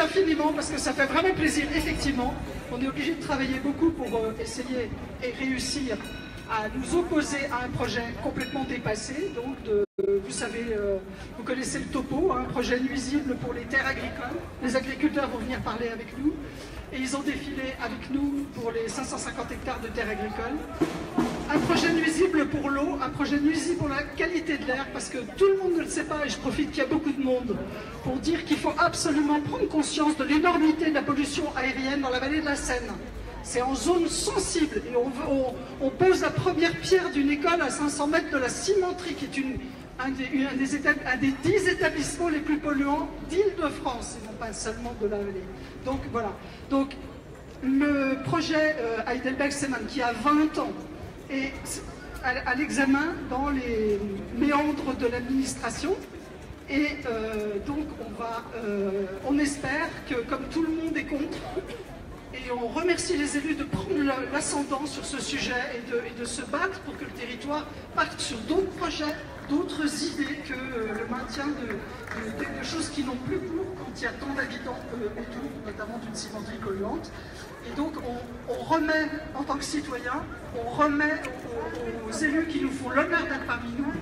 infiniment parce que ça fait vraiment plaisir. Effectivement, on est obligé de travailler beaucoup pour essayer et réussir à nous opposer à un projet complètement dépassé. Donc, vous savez, vous connaissez le topo, un projet nuisible pour les terres agricoles. Les agriculteurs vont venir parler avec nous et ils ont défilé avec nous pour les 550 hectares de terres agricoles. Un projet nuisible pour l'eau, un projet nuisible pour la qualité de l'air, parce que tout le monde ne le sait pas, et je profite qu'il y a beaucoup de monde pour dire qu'il faut absolument prendre conscience de l'énormité de la pollution aérienne dans la vallée de la Seine. C'est en zone sensible, et on pose la première pierre d'une école à 500 mètres de la cimenterie, qui est un des 10 établissements les plus polluants d'Île-de-France, et non pas seulement de la vallée. Donc voilà. Donc le projet Heidelberg-Seemann, qui a 20 ans, et à l'examen dans les méandres de l'administration. Et donc on espère que, comme tout le monde est contre, et on remercie les élus de prendre l'ascendant sur ce sujet et de se battre pour que le territoire parte sur d'autres projets, d'autres idées que le maintien de choses qui n'ont plus cours quand il y a tant d'habitants autour, notamment d'une cimenterie polluante. Et donc on remet, en tant que citoyen, on remet aux élus qui nous font l'honneur d'être parmi nous,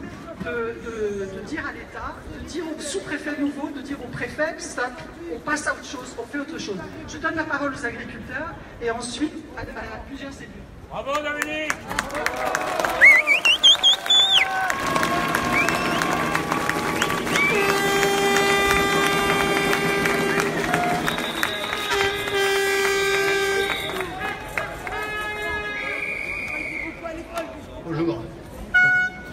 de dire à l'État, de dire aux sous-préfets nouveaux, de dire aux préfets, stop, on passe à autre chose, on fait autre chose. Je donne la parole aux agriculteurs et ensuite à plusieurs élus. Bravo Dominique! Bonjour.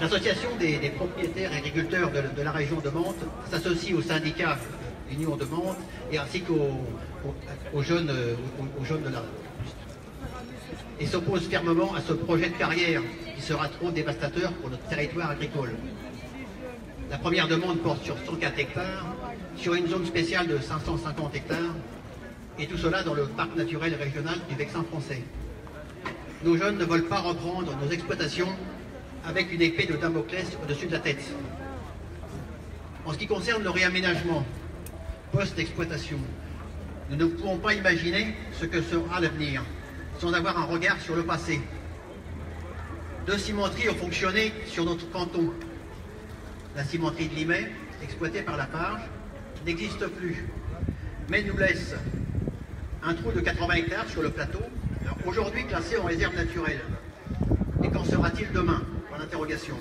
L'association des propriétaires et agriculteurs de la région de Mantes s'associe au syndicat Union de Mantes et ainsi qu'aux jeunes de la et s'oppose fermement à ce projet de carrière qui sera trop dévastateur pour notre territoire agricole. La première demande porte sur 104 hectares, sur une zone spéciale de 550 hectares, et tout cela dans le parc naturel régional du Vexin français. Nos jeunes ne veulent pas reprendre nos exploitations avec une épée de Damoclès au-dessus de la tête. En ce qui concerne le réaménagement post-exploitation, nous ne pouvons pas imaginer ce que sera l'avenir sans avoir un regard sur le passé. 2 cimenteries ont fonctionné sur notre canton. La cimenterie de Limay, exploitée par la Farge, n'existe plus, mais nous laisse un trou de 80 hectares sur le plateau, aujourd'hui classé en réserve naturelle. Et qu'en sera-t-il demain? Point d'interrogation.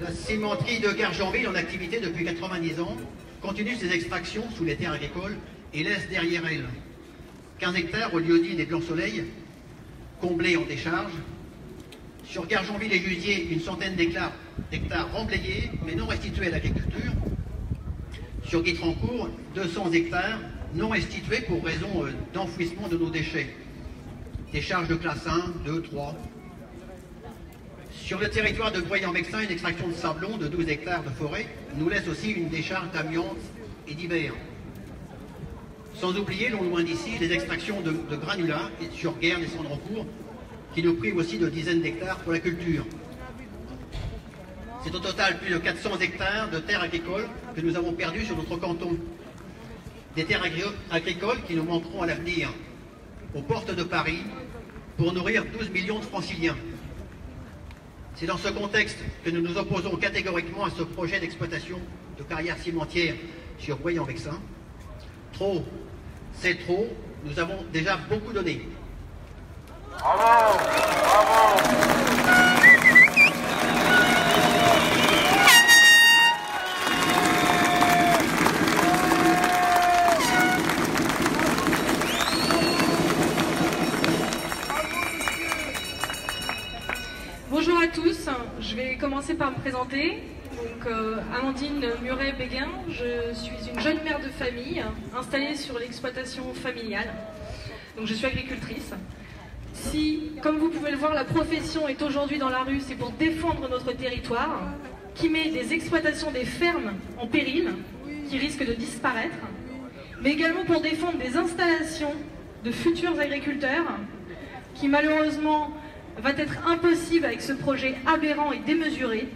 La cimenterie de Gargenville, en activité depuis 90 ans, continue ses extractions sous les terres agricoles et laisse derrière elle 15 hectares au lieu-dit des Blancs-Soleil, comblés en décharge. Sur Gargenville et Jusier, une centaine d'hectares remblayés, mais non restitués à l'agriculture. Sur Guitrancourt, 200 hectares non restitués pour raison d'enfouissement de nos déchets. Décharge de classe 1, 2, 3. Sur le territoire de Groyan-Vexin, une extraction de sablon de 12 hectares de forêt nous laisse aussi une décharge d'amiante et d'hiver. Sans oublier, non loin d'ici, les extractions de granulats sur Guerne et Sandrancourt, qui nous privent aussi de dizaines d'hectares pour la culture. C'est au total plus de 400 hectares de terres agricoles que nous avons perdues sur notre canton. Des terres agricoles qui nous manqueront à l'avenir, aux portes de Paris, pour nourrir 12 millions de franciliens. C'est dans ce contexte que nous nous opposons catégoriquement à ce projet d'exploitation de carrière cimentière sur Groyan-Vexin. Trop, c'est trop, nous avons déjà beaucoup donné. Bravo! Bravo! Bonjour à tous, je vais commencer par me présenter. Donc, Amandine Muret-Béguin, je suis une jeune mère de famille installée sur l'exploitation familiale. Donc je suis agricultrice. Si, comme vous pouvez le voir, la profession est aujourd'hui dans la rue, c'est pour défendre notre territoire, qui met des exploitations, des fermes en péril, qui risquent de disparaître, mais également pour défendre des installations de futurs agriculteurs, qui malheureusement va être impossible avec ce projet aberrant et démesuré,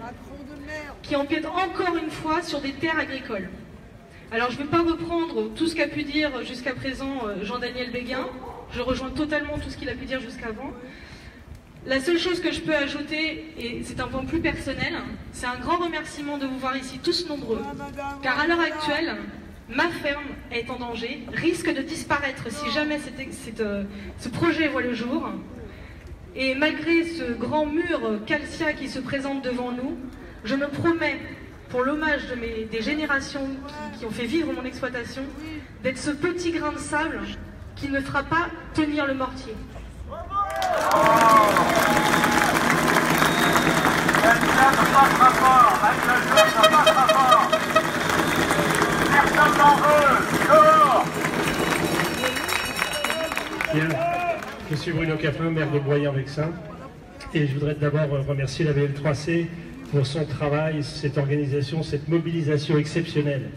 qui empiète encore une fois sur des terres agricoles. Alors je ne vais pas reprendre tout ce qu'a pu dire jusqu'à présent Jean-Daniel Béguin. Je rejoins totalement tout ce qu'il a pu dire jusqu'avant. La seule chose que je peux ajouter, et c'est un point plus personnel, c'est un grand remerciement de vous voir ici tous nombreux. Car à l'heure actuelle, ma ferme est en danger, risque de disparaître si jamais ce projet voit le jour. Et malgré ce grand mur Calcia qui se présente devant nous, je me promets, pour l'hommage des générations qui ont fait vivre mon exploitation, d'être ce petit grain de sable qui ne fera pas tenir le mortier. Bien. Je suis Bruno Caffin, maire de Boyen-Vexin, et je voudrais d'abord remercier la BL3C pour son travail, cette organisation, cette mobilisation exceptionnelle.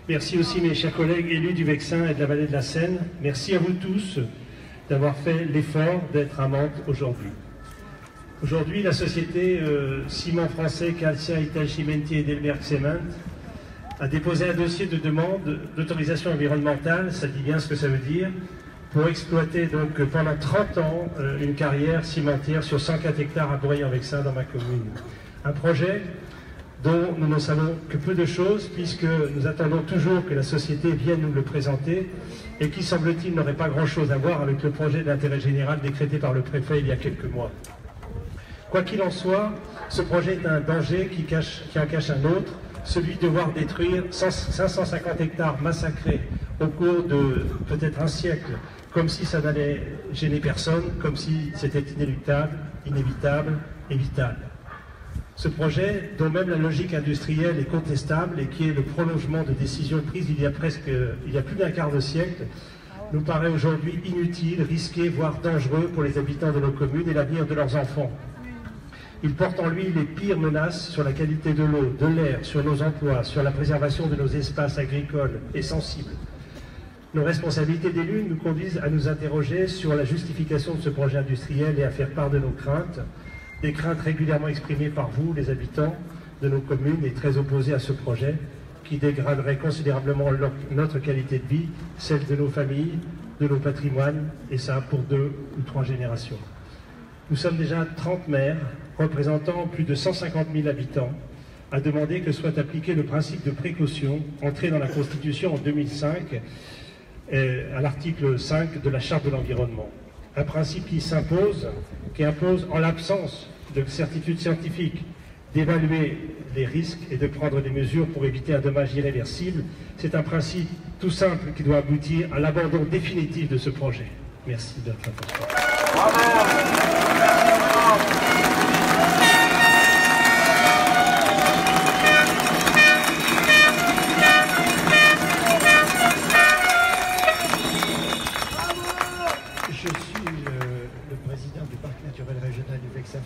Merci aussi mes chers collègues élus du Vexin et de la vallée de la Seine. Merci à vous tous d'avoir fait l'effort d'être à Mantes aujourd'hui. Aujourd'hui, la société Ciment français Calcia Italcimenti et Delberg Cement a déposé un dossier de demande d'autorisation environnementale, ça dit bien ce que ça veut dire, pour exploiter donc pendant 30 ans une carrière cimentière sur 104 hectares à Bourg-en-Vexin dans ma commune. Un projet dont nous ne savons que peu de choses puisque nous attendons toujours que la société vienne nous le présenter et qui, semble-t-il, n'aurait pas grand-chose à voir avec le projet d'intérêt général décrété par le préfet il y a quelques mois. Quoi qu'il en soit, ce projet est un danger qui en cache un autre, celui de voir détruire 550 hectares massacrés au cours de peut-être un siècle, comme si ça n'allait gêner personne, comme si c'était inéluctable, inévitable et vital. Ce projet, dont même la logique industrielle est contestable et qui est le prolongement de décisions prises il y a plus d'un quart de siècle, nous paraît aujourd'hui inutile, risqué, voire dangereux pour les habitants de nos communes et l'avenir de leurs enfants. Il porte en lui les pires menaces sur la qualité de l'eau, de l'air, sur nos emplois, sur la préservation de nos espaces agricoles et sensibles. Nos responsabilités d'élus nous conduisent à nous interroger sur la justification de ce projet industriel et à faire part de nos craintes, des craintes régulièrement exprimées par vous, les habitants de nos communes, et très opposés à ce projet qui dégraderait considérablement notre qualité de vie, celle de nos familles, de nos patrimoines, et ça pour 2 ou 3 générations. Nous sommes déjà 30 maires, représentant plus de 150 000 habitants, à demander que soit appliqué le principe de précaution, entré dans la Constitution en 2005, à l'article 5 de la Charte de l'environnement. Un principe qui s'impose, qui impose, en l'absence de certitude scientifique, d'évaluer les risques et de prendre des mesures pour éviter un dommage irréversible. C'est un principe tout simple qui doit aboutir à l'abandon définitif de ce projet. Merci de votre attention.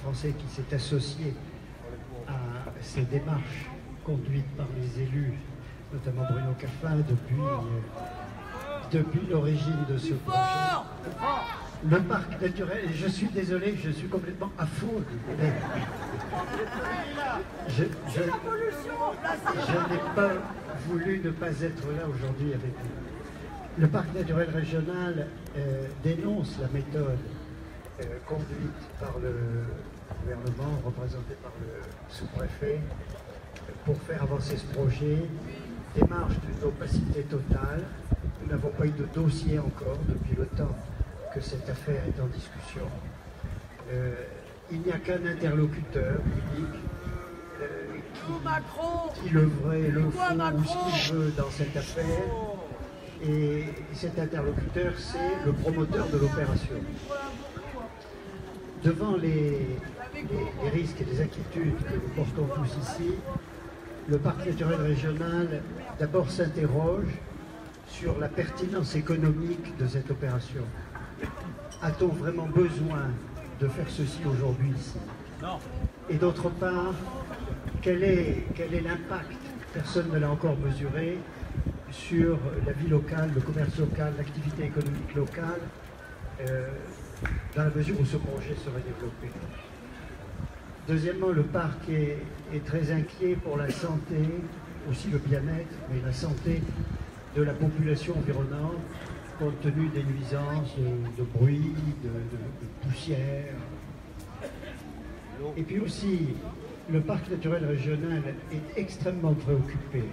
Français qui s'est associé à ces démarches conduites par les élus, notamment Bruno Caffin, depuis l'origine de ce projet. Le parc naturel, je suis désolé, je suis complètement à fond. Je n'ai pas voulu ne pas être là aujourd'hui avec vous. Le parc naturel régional dénonce la méthode conduite par le gouvernement, représenté par le sous-préfet, pour faire avancer ce projet. Démarche d'une opacité totale. Nous n'avons pas eu de dossier encore depuis le temps que cette affaire est en discussion. Il n'y a qu'un interlocuteur public qui le vrai, le faux, ou ce qu'il veut dans cette affaire. Et cet interlocuteur, c'est le promoteur de l'opération. Devant les risques et les inquiétudes que nous portons tous ici, le parc naturel régional d'abord s'interroge sur la pertinence économique de cette opération. A-t-on vraiment besoin de faire ceci aujourd'hui ici? Et d'autre part, quel est l'impact, personne ne l'a encore mesuré, sur la vie locale, le commerce local, l'activité économique locale, dans la mesure où ce projet serait développé. Deuxièmement, le parc est très inquiet pour la santé aussi le bien-être et la santé de la population environnante, compte tenu des nuisances de bruit, de poussière. Et puis aussi, le parc naturel régional est extrêmement préoccupé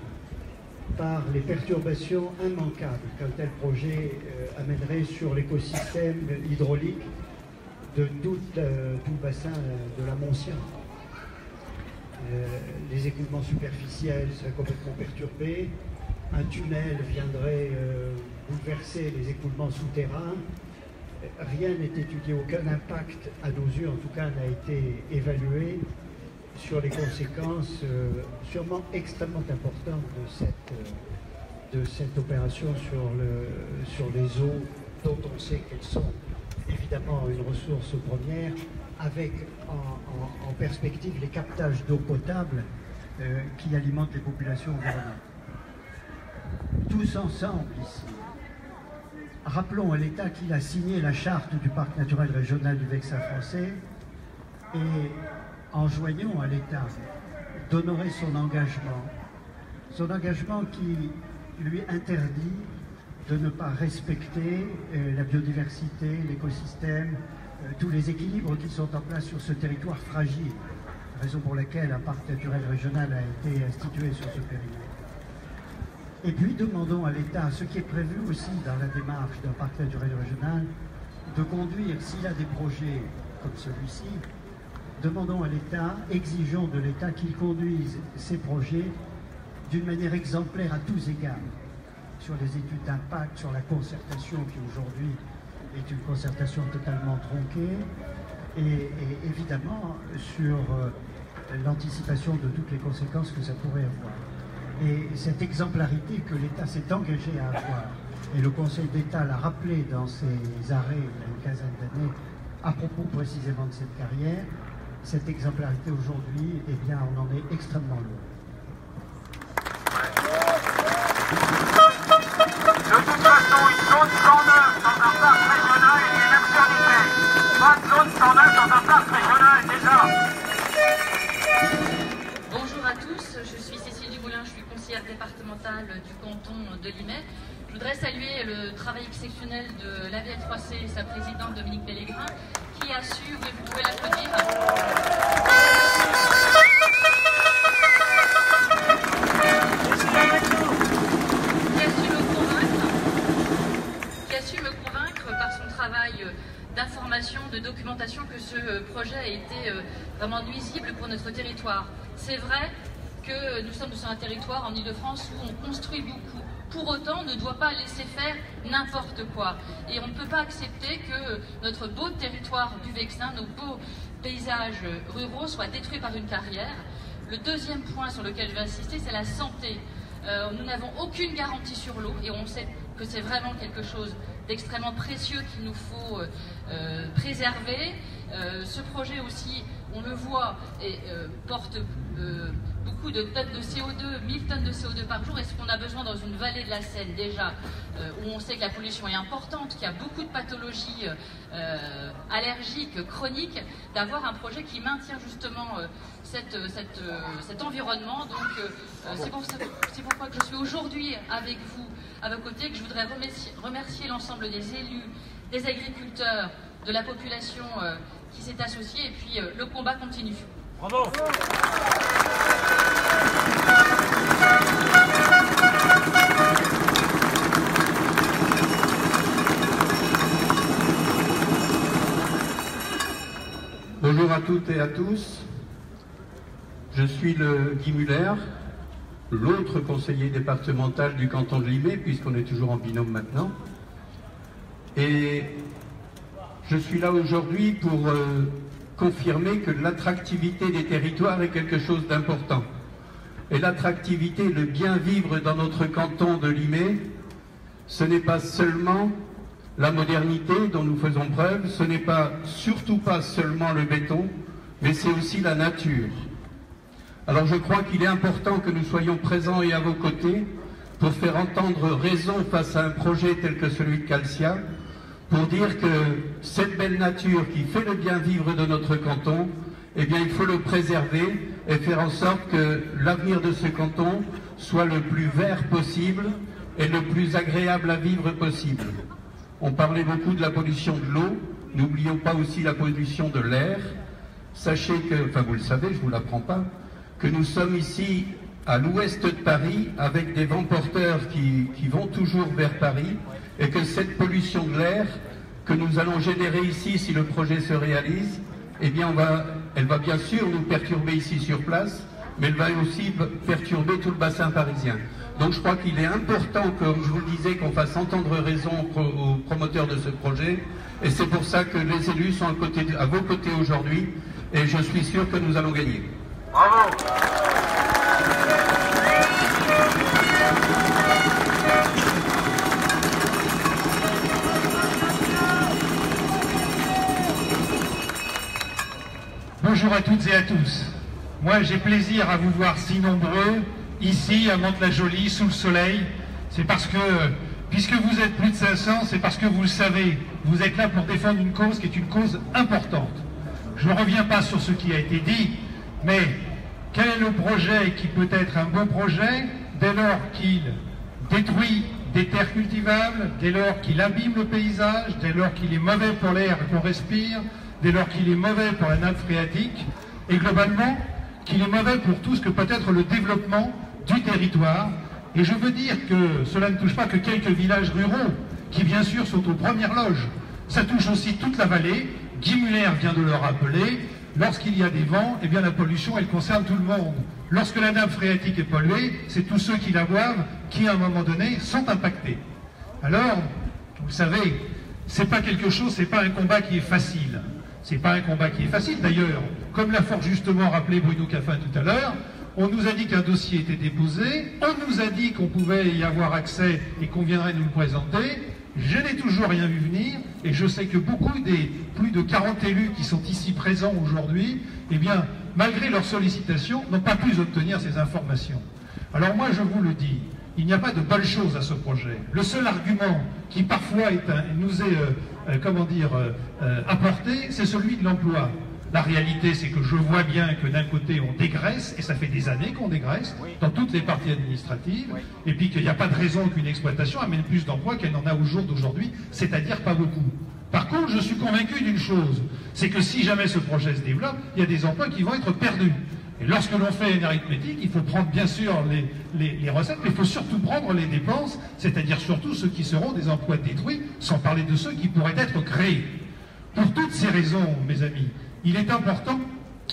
par les perturbations immanquables qu'un tel projet amènerait sur l'écosystème hydraulique de tout le bassin de la Montcian. Les écoulements superficiels seraient complètement perturbés, un tunnel viendrait bouleverser les écoulements souterrains. Rien n'est étudié, aucun impact, à nos yeux en tout cas, n'a été évalué sur les conséquences sûrement extrêmement importantes de cette opération sur les eaux dont on sait qu'elles sont évidemment une ressource première, avec en perspective les captages d'eau potable qui alimentent les populations environnantes. Tous ensemble ici, rappelons à l'État qu'il a signé la charte du parc naturel régional du Vexin français et enjoignons à l'État d'honorer son engagement qui lui interdit de ne pas respecter la biodiversité, l'écosystème, tous les équilibres qui sont en place sur ce territoire fragile, raison pour laquelle un parc naturel régional a été institué sur ce périmètre. Et puis demandons à l'État, ce qui est prévu aussi dans la démarche d'un parc naturel régional, de conduire, s'il a des projets comme celui-ci, demandons à l'État, exigeons de l'État qu'il conduise ces projets d'une manière exemplaire à tous égards, sur les études d'impact, sur la concertation qui aujourd'hui est une concertation totalement tronquée, et évidemment sur l'anticipation de toutes les conséquences que ça pourrait avoir. Et cette exemplarité que l'État s'est engagé à avoir, et le Conseil d'État l'a rappelé dans ses arrêts il y a une quinzaine d'années, à propos précisément de cette carrière, cette exemplarité aujourd'hui, eh bien, on en est extrêmement loin. De toute façon, une zone 109 dans un parc régional est une absurdité. Pas de zone 109 dans un parc régional, déjà. Bonjour à tous, je suis Cécile Dumoulin, je suis conseillère départementale du canton de Limay. Je voudrais saluer le travail exceptionnel de l'AVL3C et sa présidente Dominique Pellegrin, qui a su, oui, vous pouvez l'applaudir, qui a su me convaincre par son travail d'information, de documentation, que ce projet a été vraiment nuisible pour notre territoire. C'est vrai que nous sommes sur un territoire en Ile-de-France où on construit beaucoup. Pour autant, on ne doit pas laisser faire n'importe quoi. Et on ne peut pas accepter que notre beau territoire du Vexin, nos beaux paysages ruraux soient détruits par une carrière. Le deuxième point sur lequel je vais insister, c'est la santé. Nous n'avons aucune garantie sur l'eau et on sait que c'est vraiment quelque chose d'extrêmement précieux qu'il nous faut préserver. Ce projet aussi, on le voit, porte beaucoup de tonnes de CO2, 1000 tonnes de CO2 par jour. Est-ce qu'on a besoin dans une vallée de la Seine déjà, où on sait que la pollution est importante, qu'il y a beaucoup de pathologies allergiques, chroniques, d'avoir un projet qui maintient justement cet environnement. Donc c'est pourquoi que je suis aujourd'hui avec vous, à vos côtés, que je voudrais remercier l'ensemble des élus, des agriculteurs, de la population qui s'est associée, et puis le combat continue. Bravo. Bonjour à toutes et à tous. Je suis le Guy Muller, l'autre conseiller départemental du canton de Limay, puisqu'on est toujours en binôme maintenant. Et je suis là aujourd'hui pour confirmer que l'attractivité des territoires est quelque chose d'important. Et l'attractivité, le bien vivre dans notre canton de Limay, ce n'est pas seulement la modernité dont nous faisons preuve, ce n'est pas, surtout pas seulement le béton, mais c'est aussi la nature. Alors je crois qu'il est important que nous soyons présents et à vos côtés pour faire entendre raison face à un projet tel que celui de Calcia, pour dire que cette belle nature qui fait le bien vivre de notre canton, eh bien il faut le préserver et faire en sorte que l'avenir de ce canton, soit le plus vert possible et le plus agréable à vivre possible. On parlait beaucoup de la pollution de l'eau, n'oublions pas aussi la pollution de l'air. Sachez que, enfin vous le savez, je ne vous l'apprends pas, que nous sommes ici à l'ouest de Paris avec des vents porteurs qui vont toujours vers Paris et que cette pollution de l'air que nous allons générer ici si le projet se réalise, eh bien elle va bien sûr nous perturber ici sur place, mais elle va aussi perturber tout le bassin parisien. Donc je crois qu'il est important, comme je vous le disais, qu'on fasse entendre raison aux promoteurs de ce projet, et c'est pour ça que les élus sont à vos côtés aujourd'hui, et je suis sûr que nous allons gagner. Bravo! Bonjour à toutes et à tous. Moi, j'ai plaisir à vous voir si nombreux, ici, à Mantes-la-Jolie, sous le soleil. C'est parce que, puisque vous êtes plus de 500, c'est parce que vous le savez, vous êtes là pour défendre une cause qui est une cause importante. Je ne reviens pas sur ce qui a été dit, mais quel est le projet qui peut être un bon projet dès lors qu'il détruit des terres cultivables, dès lors qu'il abîme le paysage, dès lors qu'il est mauvais pour l'air qu'on respire, dès lors qu'il est mauvais pour la nappe phréatique, et globalement, qu'il est mauvais pour tout ce que peut être le développement du territoire. Et je veux dire que cela ne touche pas que quelques villages ruraux, qui bien sûr sont aux premières loges. Ça touche aussi toute la vallée. Guy Muller vient de le rappeler. Lorsqu'il y a des vents, eh bien la pollution, elle concerne tout le monde. Lorsque la nappe phréatique est polluée, c'est tous ceux qui la boivent qui, à un moment donné, sont impactés. Alors, vous savez, c'est pas quelque chose, c'est pas un combat qui est facile. C'est pas un combat qui est facile. D'ailleurs, comme l'a fort justement rappelé Bruno Caffin tout à l'heure, on nous a dit qu'un dossier était déposé, on nous a dit qu'on pouvait y avoir accès et qu'on viendrait nous le présenter. Je n'ai toujours rien vu venir, et je sais que beaucoup des plus de 40 élus qui sont ici présents aujourd'hui, eh bien, malgré leurs sollicitations, n'ont pas pu obtenir ces informations. Alors moi, je vous le dis, il n'y a pas de bonne chose à ce projet. Le seul argument qui parfois nous est, apporté, c'est celui de l'emploi. La réalité, c'est que je vois bien que d'un côté, on dégraisse, et ça fait des années qu'on dégraisse, dans toutes les parties administratives, et puis qu'il n'y a pas de raison qu'une exploitation amène plus d'emplois qu'elle n'en a au jour d'aujourd'hui, c'est-à-dire pas beaucoup. Par contre, je suis convaincu d'une chose, c'est que si jamais ce projet se développe, il y a des emplois qui vont être perdus. Et lorsque l'on fait une arithmétique, il faut prendre bien sûr les recettes, mais il faut surtout prendre les dépenses, c'est-à-dire surtout ceux qui seront des emplois détruits, sans parler de ceux qui pourraient être créés. Pour toutes ces raisons, mes amis, il est important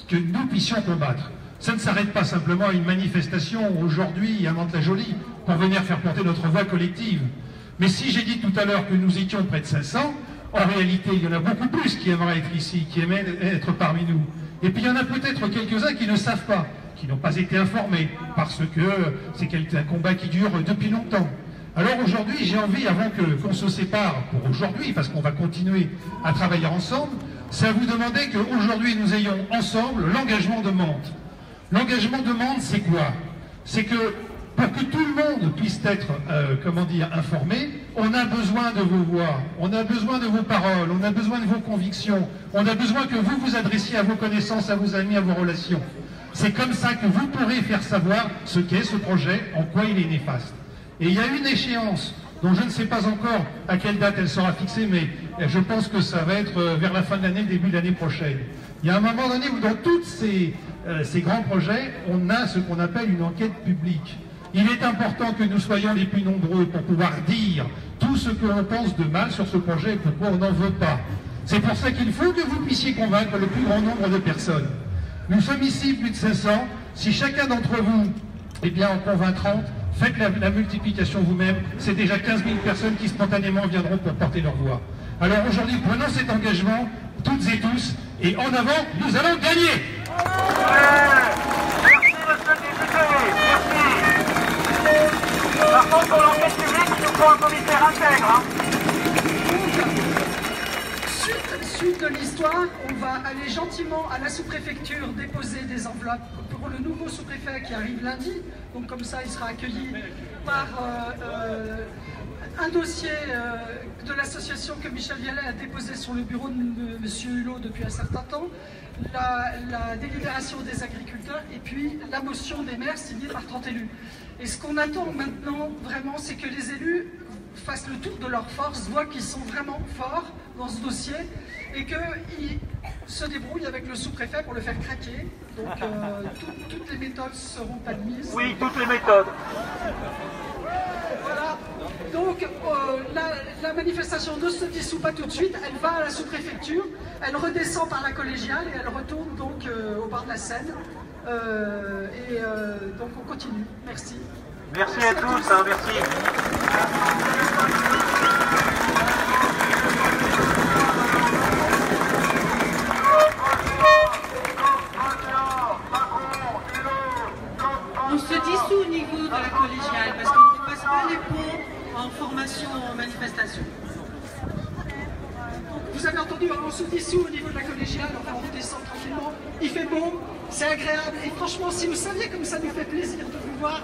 que nous puissions combattre. Ça ne s'arrête pas simplement à une manifestation aujourd'hui à Mantes-la-Jolie pour venir faire porter notre voix collective. Mais si j'ai dit tout à l'heure que nous étions près de 500, en réalité, il y en a beaucoup plus qui aimeraient être ici, qui aimeraient être parmi nous. Et puis il y en a peut-être quelques-uns qui ne savent pas, qui n'ont pas été informés, parce que c'est un combat qui dure depuis longtemps. Alors aujourd'hui, j'ai envie, avant qu'on se sépare pour aujourd'hui, parce qu'on va continuer à travailler ensemble, c'est à vous demander qu'aujourd'hui nous ayons ensemble l'engagement de Mantes. L'engagement de Mantes, c'est quoi? C'est que pour que tout le monde puisse être, informé, on a besoin de vos voix, on a besoin de vos paroles, on a besoin de vos convictions, on a besoin que vous vous adressiez à vos connaissances, à vos amis, à vos relations. C'est comme ça que vous pourrez faire savoir ce qu'est ce projet, en quoi il est néfaste. Et il y a une échéance dont je ne sais pas encore à quelle date elle sera fixée, mais je pense que ça va être vers la fin de l'année, début de l'année prochaine. Il y a un moment donné où dans tous ces grands projets, on a ce qu'on appelle une enquête publique. Il est important que nous soyons les plus nombreux pour pouvoir dire tout ce que l'on pense de mal sur ce projet et pourquoi on n'en veut pas. C'est pour ça qu'il faut que vous puissiez convaincre le plus grand nombre de personnes. Nous sommes ici plus de 500. Si chacun d'entre vous, en convainc 30, faites la multiplication vous-même. C'est déjà 15 000 personnes qui spontanément viendront pour porter leur voix. Alors aujourd'hui, prenons cet engagement, toutes et tous, et en avant, nous allons gagner. Merci, monsieur le député. Merci. Par contre, pour l'enquête publique, il nous faut un commissaire intègre. Suite de l'histoire, on va aller gentiment à la sous-préfecture déposer des enveloppes pour le nouveau sous-préfet qui arrive lundi. Donc comme ça, il sera accueilli par un dossier de l'association que Michel Vialet a déposé sur le bureau de M. Hulot depuis un certain temps, la délibération des agriculteurs et puis la motion des maires signée par 30 élus. Et ce qu'on attend maintenant, vraiment, c'est que les élus fassent le tour de leur force, voient qu'ils sont vraiment forts dans ce dossier et qu'ils se débrouillent avec le sous-préfet pour le faire craquer. Donc toutes les méthodes seront admises. Oui, toutes les méthodes. Voilà. Donc la manifestation ne se dissout pas tout de suite, elle va à la sous-préfecture, elle redescend par la collégiale et elle retourne donc au bord de la Seine. Donc on continue. Merci. Merci à tous, hein, merci. On se dissout au niveau de la collégiale parce qu'on ne passe pas les ponts en formation, en manifestation. Vous avez entendu, on se dissout au niveau de la collégiale, enfin on redescend tranquillement, il fait beau, c'est agréable, et franchement si vous saviez comme ça nous fait plaisir de vous voir,